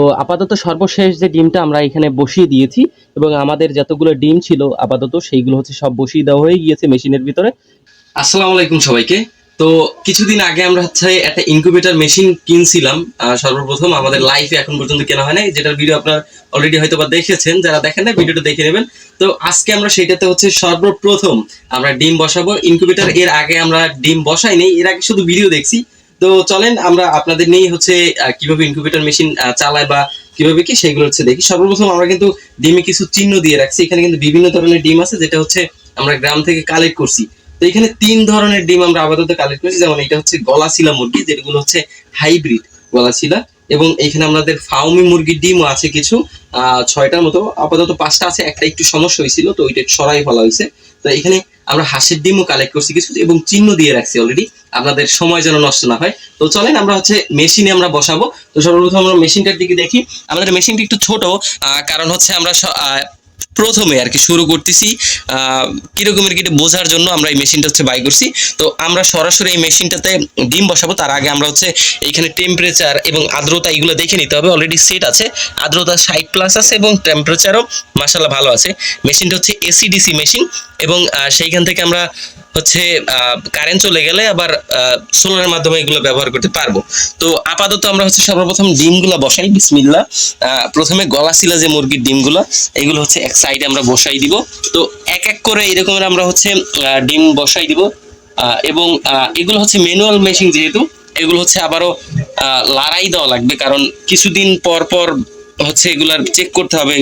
তো আপাতত সর্বশেষ যে ডিমটা আমরা এখানে বসিয়ে দিয়েছি এবং আমাদের যতগুলো ডিম ছিল আপাতত সেইগুলো হচ্ছে সব বসিয়ে দেওয়া হয়ে গিয়েছে মেশিনের ভিতরে। আসসালামু আলাইকুম সবাইকে। তো কিছুদিন আগে আমরা হচ্ছে একটা ইনকিউবেটর মেশিন কিনছিলাম, সর্বপ্রথম আমাদের লাইফে এখন পর্যন্ত কেনা হয় না, যেটার ভিডিও আপনারা অলরেডি হয়তো বা দেখেছেন, যারা দেখেন না ভিডিওটা দেখে নেবেন। তো আজকে আমরা সেটাতে হচ্ছে সর্বপ্রথম আমরা ডিম বসাবো ইনকিউবেটর। এর আগে আমরা ডিম বসাইনি, এর আগে শুধু ভিডিও দেখছি। তো চলেন আমরা আপনাদের নিয়ে হচ্ছে কিভাবে ইনকিউবেটর মেশিন চালায় বা কিভাবে কি সেগুলো হচ্ছে দেখি। সর্বপ্রথম আমরা কিন্তু ডিমে কিছু চিহ্ন দিয়ে রাখছি, এখানে কিন্তু বিভিন্ন ধরনের ডিম আছে যেটা হচ্ছে আমরা গ্রাম থেকে কালেক্ট করছি। তো এখানে 3 ধরনের ডিম আমরা আপাতত কালেক্ট করেছি, যেমন এটা হচ্ছে গলাশিলা মুরগি, যেগুলো হচ্ছে হাইব্রিড গলাশিলা, এবং এখানে আমাদের ফাউমি মুরগির ডিমও আছে কিছু 6টার মতো, আপাতত 5টা আছে, একটা একটু সমস্যা হয়েছিল তো ওইটা সরাই ফেলা হয়েছে। তো এখানে আমরা হাঁসের ডিমও কালেক্ট করছি কিছু এবং চিহ্ন দিয়ে রাখছি অলরেডি, আপনাদের সময় যেন নষ্ট না হয়। তো চলেন আমরা হচ্ছে মেশিনে আমরা বসাবো। তো সর্বপ্রথম আমরা মেশিনটার দিকে দেখি। আমাদের মেশিনটা একটু ছোট, কারণ হচ্ছে আমরা প্রথমে আর কি শুরু করতেছি, কিরকমের কি বোঝার জন্য আমরা এই মেশিনটা হচ্ছে বাই করছি। তো আমরা সরাসরি এই মেশিনটাতে ডিম বসাবো, তার আগে আমরা হচ্ছে এইখানে টেম্পারেচার এবং আর্দ্রতা এগুলো দেখে নিতে হবে। অলরেডি সেট আছে, আর্দ্রতা 60+ আছে এবং টেম্পারেচারও মাশাআল্লাহ ভালো আছে। মেশিনটা হচ্ছে এসিডিসি মেশিন এবং সেইখান থেকে আমরা হচ্ছে কারেন্ট চলে গেলে আবার সোলারের মাধ্যমে এগুলো ব্যবহার করতে পারবো। তো আপাতত আমরা হচ্ছে সর্বপ্রথম ডিমগুলো বসাই, বিসমিল্লাহ। প্রথমে গলাশিলা যে মুরগির ডিমগুলো, এগুলো হচ্ছে এক সাইডে আমরা বসাই দিব। তো এক এক করে এরকমের আমরা হচ্ছে ডিম বসাই দিব, এবং এগুলো হচ্ছে ম্যানুয়াল মেশিন, যেহেতু এগুলো হচ্ছে আবারও লড়াই দেওয়া লাগবে, কারণ কিছুদিন পর পর হচ্ছে এগুলার চেক করতে হবে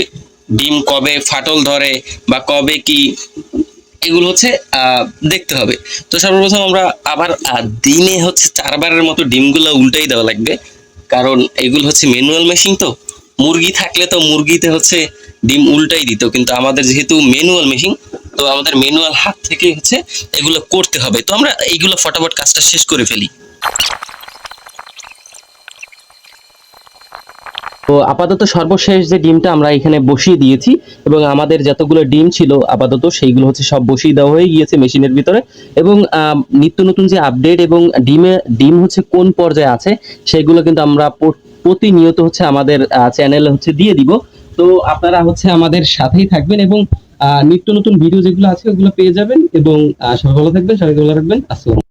ডিম কবে ফাটল ধরে বা কবে কি, এগুলো হচ্ছে দেখতে হবে। তো সর্বপ্রথম আমরা আবার দিনে হচ্ছে 4বারের মতো ডিমগুলো উল্টাই দেওয়া লাগবে, কারণ এগুলো হচ্ছে ম্যানুয়াল মেশিন। তো মুরগি থাকলে তো মুরগিতে হচ্ছে ডিম উল্টাই দিত, কিন্তু আমাদের যেহেতু ম্যানুয়াল মেশিন, তো আমাদের ম্যানুয়াল হাত থেকে হচ্ছে এগুলো করতে হবে। তো আমরা এইগুলো ফটাফট কাজটা শেষ করে ফেলি। তো আপাতত সর্বশেষ যে ডিমটা আমরা এখানে বসিয়ে দিয়েছি এবং আমাদের যতগুলো ডিম ছিল আপাতত সেইগুলো হচ্ছে সব বসিয়ে দেওয়া হয়ে গিয়েছে মেশিনের ভিতরে। এবং নিত্য নতুন যে আপডেট এবং ডিম হচ্ছে কোন পর্যায়ে আছে সেগুলো কিন্তু আমরা প্রতিনিয়ত হচ্ছে আমাদের চ্যানেলে হচ্ছে দিয়ে দিব। তো আপনারা হচ্ছে আমাদের সাথেই থাকবেন এবং নিত্য নতুন ভিডিও যেগুলো আছে ওগুলো পেয়ে যাবেন। এবং সবাই ভালো থাকবেন, সবাই ভালো রাখবেন। আসসালাম।